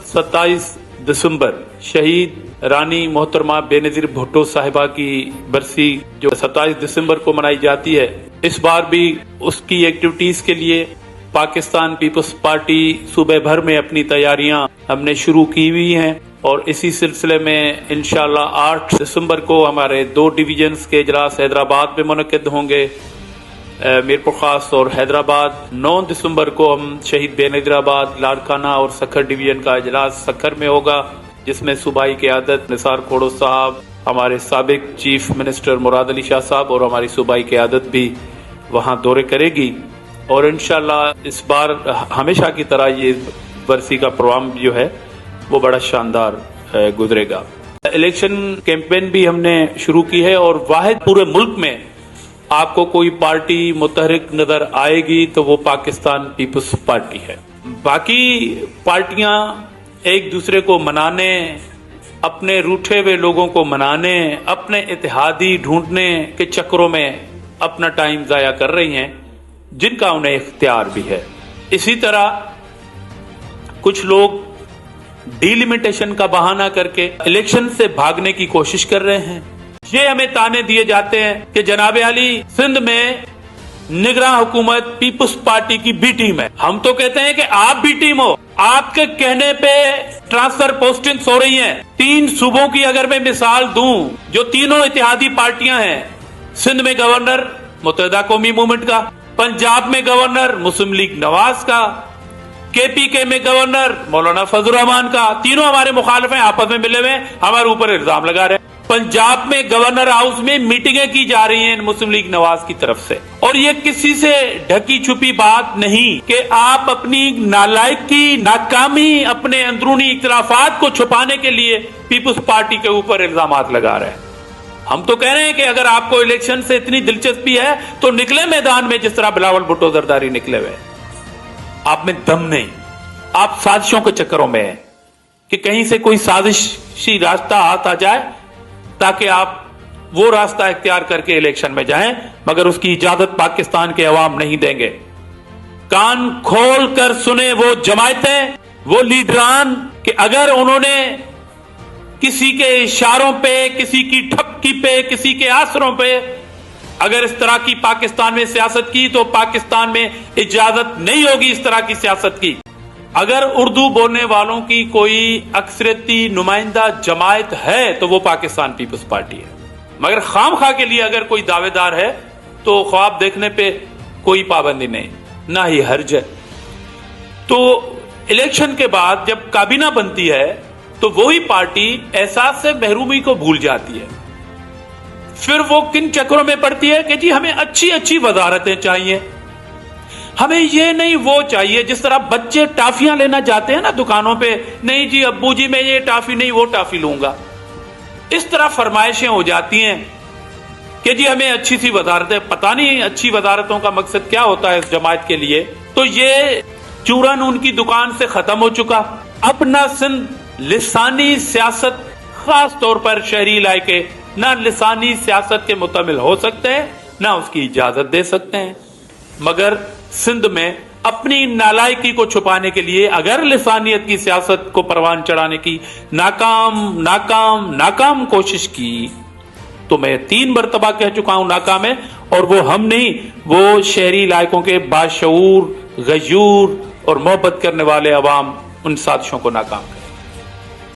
27 दिसंबर शहीद रानी मोहतरमा बेनजीर भुट्टो साहिबा की बरसी जो 27 दिसंबर को मनाई जाती है, इस बार भी उसकी एक्टिविटीज के लिए पाकिस्तान पीपल्स पार्टी सूबे भर में अपनी तैयारियां हमने शुरू की हुई हैं और इसी सिलसिले में इंशाअल्लाह 8 दिसंबर को हमारे 2 डिवीजन्स के इजलास हैदराबाद में मुनक्किद होंगे, मीरपुर खास और हैदराबाद। 9 दिसंबर को हम शहीद बेनजीराबाद, लाड़काना और सखर डिवीजन का इजलास सखर में होगा, जिसमें सूबाई क़यादत निसार खोड़ो साहब, हमारे साबिक चीफ मिनिस्टर मुराद अली शाह साहब और हमारी सूबाई क़यादत भी वहां दौरे करेगी। और इंशाअल्लाह इस बार हमेशा की तरह ये बरसी का प्रोग्राम जो है वो बड़ा शानदार गुजरेगा। इलेक्शन कैंपेन भी हमने शुरू की है और वाहिद पूरे मुल्क में आपको कोई पार्टी मुतहरिक नजर आएगी तो वो पाकिस्तान पीपल्स पार्टी है। बाकी पार्टियां एक दूसरे को मनाने, अपने रूठे हुए लोगों को मनाने, अपने इत्तेहादी ढूंढने के चक्करों में अपना टाइम जाया कर रही हैं, जिनका उन्हें इख्तियार भी है। इसी तरह कुछ लोग डिलिमिटेशन का बहाना करके इलेक्शन से भागने की कोशिश कर रहे हैं। ये हमें ताने दिए जाते हैं कि जनाब अली सिंध में निगरान हुकूमत पीपल्स पार्टी की बी टीम है। हम तो कहते हैं कि आप बी टीम हो, आपके कहने पे ट्रांसफर पोस्टिंग्स हो रही हैं। 3 सूबों की अगर मैं मिसाल दूं, जो तीनों इत्तेहादी पार्टियां हैं, सिंध में गवर्नर मुत्तहिदा कौमी मूवमेंट का, पंजाब में गवर्नर मुस्लिम लीग नवाज का, केपीके में गवर्नर मौलाना फजल रहमान का, तीनों हमारे मुखालिफ हैं, आपस में मिले हुए हमारे ऊपर इल्जाम लगा रहे हैं। पंजाब में गवर्नर हाउस में मीटिंगें की जा रही हैं मुस्लिम लीग नवाज की तरफ से, और ये किसी से ढकी छुपी बात नहीं कि आप अपनी नालायकी, नाकामी, अपने अंदरूनी इख्तिलाफात को छुपाने के लिए पीपल्स पार्टी के ऊपर इल्जामात लगा रहे हैं। हम तो कह रहे हैं कि अगर आपको इलेक्शन से इतनी दिलचस्पी है तो निकले मैदान में, जिस तरह बिलावल भुट्टो जरदारी निकले हुए। आप में दम नहीं, आप साजिशों के चक्करों में हैं कि कहीं से कोई साजिशी रास्ता हाथ आ जाए ताकि आप वो रास्ता इख्तियार करके इलेक्शन में जाएं, मगर उसकी इजाजत पाकिस्तान के अवाम नहीं देंगे। कान खोल कर सुने वो जमायतें, वो लीडरान कि अगर उन्होंने किसी के इशारों पे, किसी की ठपकी पे, किसी के आसरों पे अगर इस तरह की पाकिस्तान में सियासत की तो पाकिस्तान में इजाजत नहीं होगी इस तरह की सियासत की। अगर उर्दू बोलने वालों की कोई अक्सरती नुमाइंदा जमायत है तो वो पाकिस्तान पीपल्स पार्टी है, मगर खामखा के लिए अगर कोई दावेदार है तो ख्वाब देखने पे कोई पाबंदी नहीं, ना ही हर्ज है। तो इलेक्शन के बाद जब काबीना बनती है तो वही पार्टी एहसास से महरूमी को भूल जाती है। फिर वो किन चक्करों में पड़ती है कि जी हमें अच्छी अच्छी वजारतें चाहिए, हमें ये नहीं वो चाहिए। जिस तरह बच्चे टाफियां लेना जाते हैं ना दुकानों पे, नहीं जी अब्बू जी मैं ये टाफी नहीं वो टाफी लूंगा, इस तरह फरमाइशें हो जाती हैं कि जी हमें अच्छी सी वजारतें। पता नहीं अच्छी वजारतों का मकसद क्या होता है इस जमात के लिए। तो ये चूरन उनकी दुकान से खत्म हो चुका। अपना सिंध लिसानी सियासत, खास तौर पर शहरी इलाके, ना लिसानी सियासत के मुतमिल हो सकते हैं, ना उसकी इजाजत दे सकते हैं। मगर सिंध में अपनी नालायकी को छुपाने के लिए अगर लिसानियत की सियासत को परवान चढ़ाने की नाकाम कोशिश की, तो मैं 3 मरतबा कह चुका हूं नाकाम है, और वो हम नहीं, वो शहरी इलाकों के बाशऊर, गयूर और मोहब्बत करने वाले अवाम उन साजिशों को नाकाम करें।